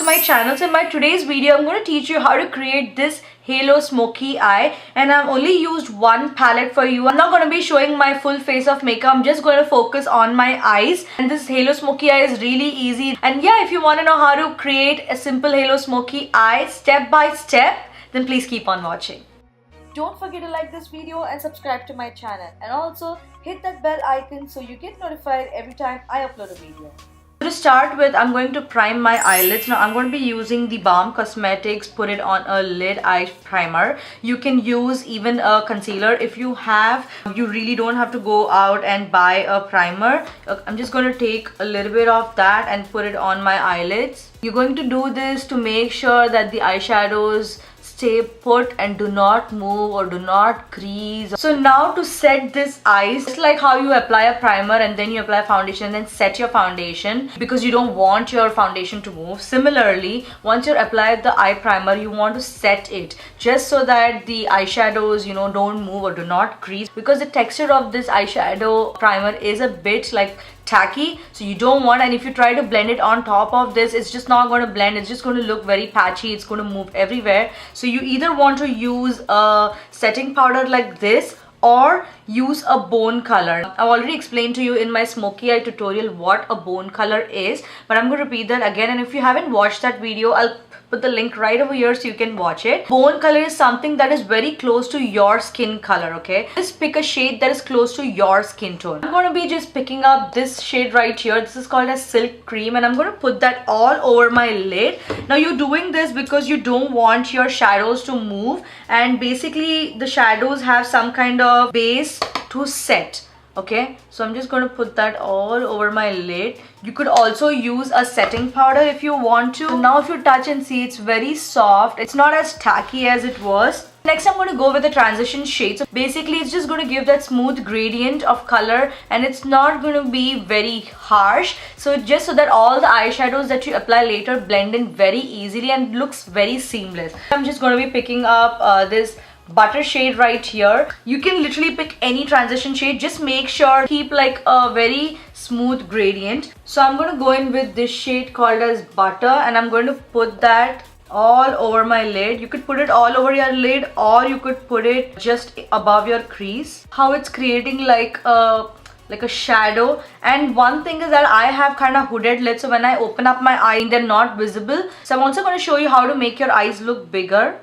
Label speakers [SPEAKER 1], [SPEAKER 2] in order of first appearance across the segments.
[SPEAKER 1] to my channel. So in my today's video, I'm going to teach you how to create this Halo Smokey eye, and I've only used one palette for you. I'm not going to be showing my full face of makeup. I'm just going to focus on my eyes, and this Halo Smokey eye is really easy. And yeah, if you want to know how to create a simple Halo Smokey eye step by step, then please keep on watching. Don't forget to like this video and subscribe to my channel, and also hit that bell icon so you get notified every time I upload a video. To start with, I'm going to prime my eyelids. Now I'm going to be using the Balm Cosmetics Put It On a Lid Eye Primer. You can use even a concealer if you have. You really don't have to go out and buy a primer. I'm just going to take a little bit of that and put it on my eyelids. You're going to do this to make sure that the eyeshadows stay put and do not move or do not crease. So now to set this eyes, it's like how you apply a primer and then you apply foundation and then set your foundation, because you don't want your foundation to move. Similarly, once you apply the eye primer, you want to set it just so that the eyeshadows, you know, don't move or do not crease, because the texture of this eyeshadow primer is a bit like tacky, so you don't want. And if you try to blend it on top of this, it's just not going to blend. It's just going to look very patchy. It's going to move everywhere. So you either want to use a setting powder like this or use a bone color. I've already explained to you in my smoky eye tutorial what a bone color is, but I'm going to repeat that again. And if you haven't watched that video, I'll put the link right over here so you can watch it. Bone color is something that is very close to your skin color, okay? Just pick a shade that is close to your skin tone. I'm going to be just picking up this shade right here. This is called as Silk Cream, and I'm going to put that all over my lid. Now you're doing this because you don't want your shadows to move, and basically the shadows have some kind of base to set. Okay, so I'm just going to put that all over my lid. You could also use a setting powder if you want to. Now if you touch and see, it's very soft. It's not as tacky as it was. Next, I'm going to go with the transition shade. So basically, it's just going to give that smooth gradient of color, and it's not going to be very harsh. So just so that all the eyeshadows that you apply later blend in very easily and looks very seamless. I'm just going to be picking up this butter shade right here. You can literally pick any transition shade. Just make sure keep like a very smooth gradient. So I'm going to go in with this shade called as butter, and I'm going to put that all over my lid. You could put it all over your lid, or you could put it just above your crease. How it's creating like a shadow. And one thing is that I have kind of hooded lids, so when I open up my eye, they're not visible. So I'm also going to show you how to make your eyes look bigger.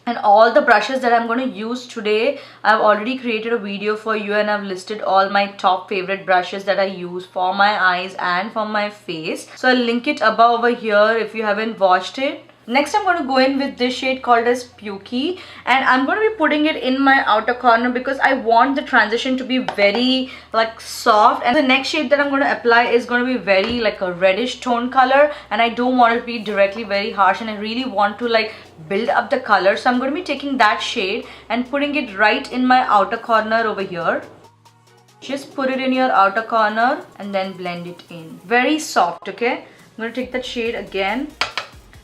[SPEAKER 1] And all the brushes that I'm going to use today, I've already created a video for you, and I've listed all my top favorite brushes that I use for my eyes and for my face. So I'll link it above over here if you haven't watched it. Next, I'm going to go in with this shade called as Pukey, and I'm going to be putting it in my outer corner because I want the transition to be very like soft. And the next shade that I'm going to apply is going to be very like a reddish tone color, and I don't want it to be directly very harsh, and I really want to like build up the color. So I'm going to be taking that shade and putting it right in my outer corner over here. Just put it in your outer corner and then blend it in. Very soft, okay? I'm going to take that shade again,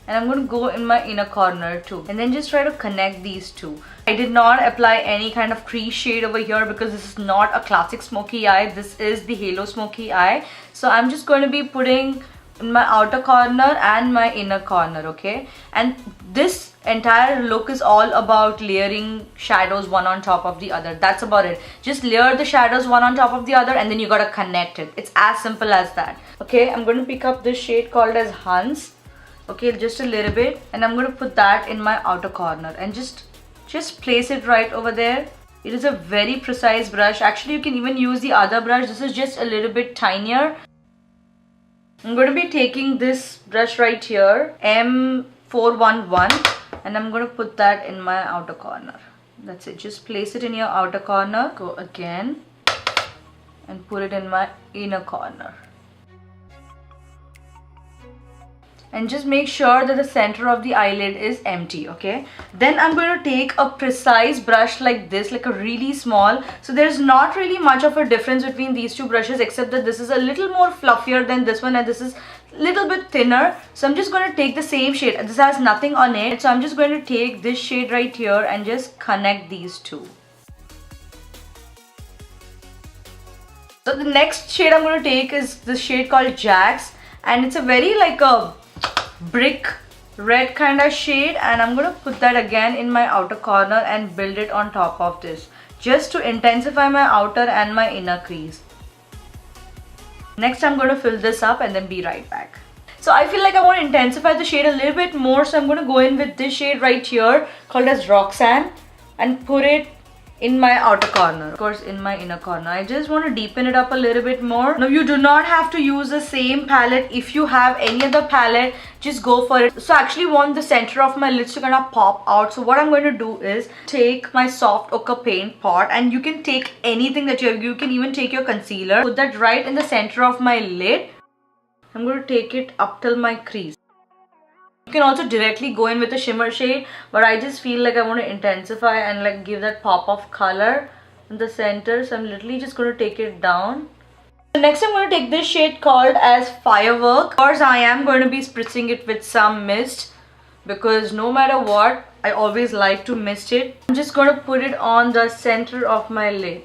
[SPEAKER 1] and I'm going to go in my inner corner too, and then just try to connect these two. I did not apply any kind of crease shade over here because this is not a classic smoky eye. This is the Halo Smokey eye. So I'm just going to be putting in my outer corner and my inner corner, okay? And this entire look is all about layering shadows one on top of the other. That's about it. Just layer the shadows one on top of the other, and then you gotta connect it. It's as simple as that. Okay, I'm going to pick up this shade called as Hans. Okay, just a little bit, and I'm going to put that in my outer corner and just place it right over there. It is a very precise brush. Actually, you can even use the other brush. This is just a little bit tinier. I'm going to be taking this brush right here, M411, and I'm going to put that in my outer corner. That's it. Just place it in your outer corner. Go again and put it in my inner corner. And just make sure that the center of the eyelid is empty, okay? Then I'm going to take a precise brush like this, like a really small. So there's not really much of a difference between these two brushes, except that this is a little more fluffier than this one, and this is a little bit thinner. So I'm just going to take the same shade. This has nothing on it. So I'm just going to take this shade right here and just connect these two. So the next shade I'm going to take is this shade called Jax, and it's a very like a brick red kind of shade, and I'm going to put that again in my outer corner and build it on top of this, just to intensify my outer and my inner crease. Next I'm going to fill this up and then be right back. So I feel like I want to intensify the shade a little bit more, so I'm going to go in with this shade right here called as Roxanne and put it in my outer corner, of course in my inner corner. I just want to deepen it up a little bit more. Now you do not have to use the same palette. If you have any other palette, just go for it. So I actually want the center of my lids to kind of pop out. So what I'm going to do is take my soft ochre paint pot, and you can take anything that you can even take your concealer, put that right in the center of my lid. I'm going to take it up till my crease. You can also directly go in with a shimmer shade, but I just feel like I want to intensify and like give that pop of color in the center, so I'm literally just going to take it down. So next I'm going to take this shade called as Firework. Of course I am going to be spritzing it with some mist, because no matter what, I always like to mist it. I'm just going to put it on the center of my lid.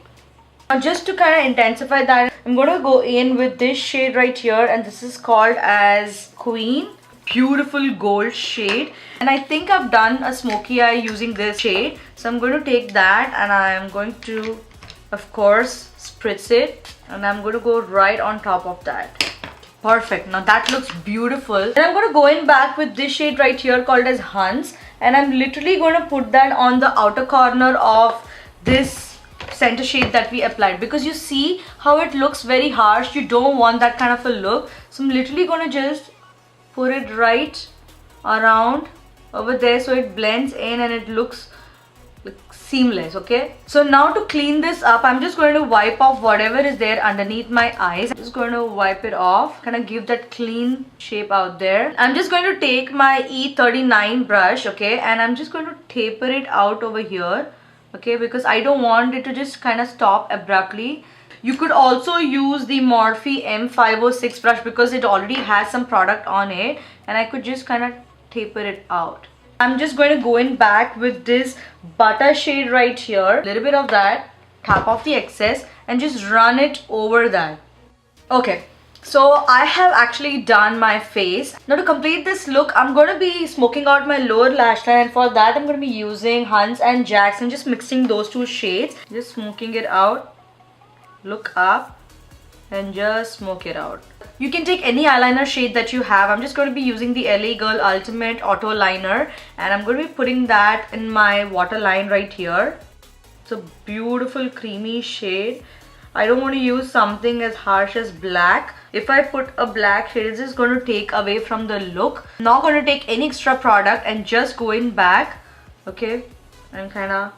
[SPEAKER 1] Now just to kind of intensify that, I'm going to go in with this shade right here, and this is called as Queen. Beautiful gold shade, and I think I've done a smoky eye using this shade, so I'm going to take that and I'm going to of course spritz it, and I'm going to go right on top of that. Perfect. Now that looks beautiful. And I'm going to go in back with this shade right here called as Hunts, and I'm literally going to put that on the outer corner of this center shade that we applied, because you see how it looks very harsh. You don't want that kind of a look, so I'm literally going to just put it right around over there so it blends in and it looks like seamless. Okay, so now to clean this up, I'm just going to wipe off whatever is there underneath my eyes. I'm just going to wipe it off, kind of give that clean shape out there. I'm just going to take my E39 brush, okay, and I'm just going to taper it out over here, okay, because I don't want it to just kind of stop abruptly. You could also use the Morphe M506 brush because it already has some product on it, and I could just kind of taper it out. I'm just going to go in back with this butter shade right here, a little bit of that, tap off the excess and just run it over that. Okay, so I have actually done my face. Now to complete this look, I'm going to be smoking out my lower lash line, and for that I'm going to be using Hunts and JACLYN, just mixing those two shades, just smoking it out. Look up and just smoke it out. You can take any eyeliner shade that you have. I'm just going to be using the LA Girl Ultimate Auto Liner, and I'm going to be putting that in my waterline right here. It's a beautiful creamy shade. I don't want to use something as harsh as black. If I put a black shade, it's just going to take away from the look. I'm not going to take any extra product and just go in back, okay, and kind of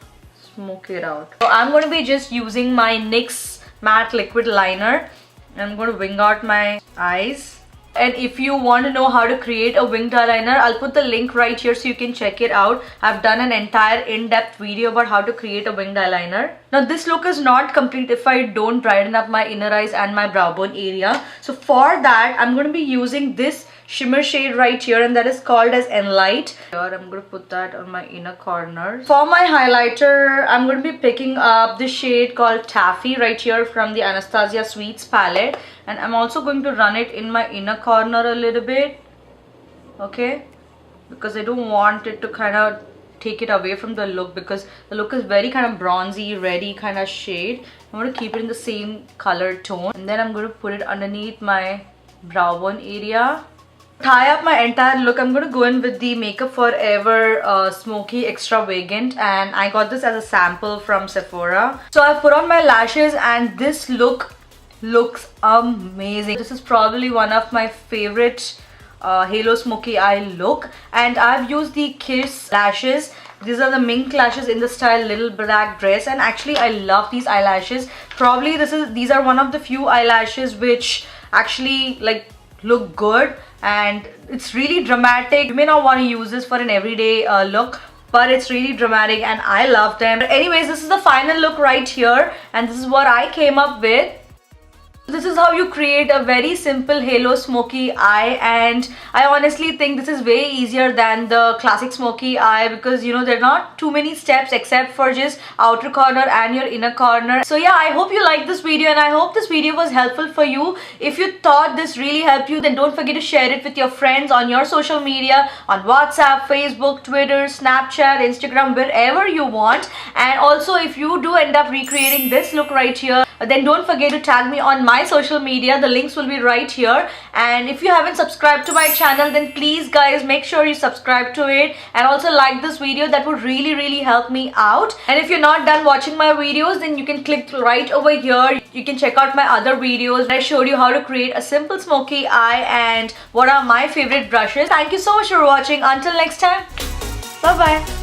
[SPEAKER 1] smoke it out. So I'm going to be just using my NYX matte liquid liner. I'm going to wing out my eyes. And if you want to know how to create a winged eyeliner, I'll put the link right here so you can check it out. I've done an entire in-depth video about how to create a winged eyeliner. Now this look is not complete if I don't brighten up my inner eyes and my brow bone area. So for that, I'm going to be using this shimmer shade right here, and that is called as Enlight. Here I'm going to put that on my inner corner. For my highlighter, I'm going to be picking up the shade called Taffy right here from the Anastasia Sweets palette, and I'm also going to run it in my inner corner a little bit, okay, because I don't want it to kind of take it away from the look, because the look is very kind of bronzy, reddy kind of shade. I'm going to keep it in the same color tone, and then I'm going to put it underneath my brow bone area. Tie up my entire look, I'm going to go in with the Makeup Forever Smoky Extravagant, and I got this as a sample from Sephora. So I've put on my lashes, and this look looks amazing. This is probably one of my favorite Halo Smokey Eye look, and I've used the Kiss lashes. These are the mink lashes in the style Little Black Dress, and actually I love these eyelashes. Probably these are one of the few eyelashes which actually like look good, and it's really dramatic. You may not want to use this for an everyday look, but it's really dramatic and I love them. But anyways, this is the final look right here, and this is what I came up with. This is how you create a very simple halo smoky eye, and I honestly think this is way easier than the classic smoky eye because you know there are not too many steps except for just outer corner and your inner corner. So yeah, I hope you liked this video and I hope this video was helpful for you. If you thought this really helped you, then don't forget to share it with your friends on your social media, on WhatsApp, Facebook, Twitter, Snapchat, Instagram, wherever you want. And also if you do end up recreating this look right here, then don't forget to tag me on my social media. The links will be right here. And if you haven't subscribed to my channel, then please guys make sure you subscribe to it and also like this video. That would really help me out. And if you're not done watching my videos, then you can click right over here. You can check out my other videos. I showed you how to create a simple smoky eye and what are my favorite brushes. Thank you so much for watching. Until next time, bye bye.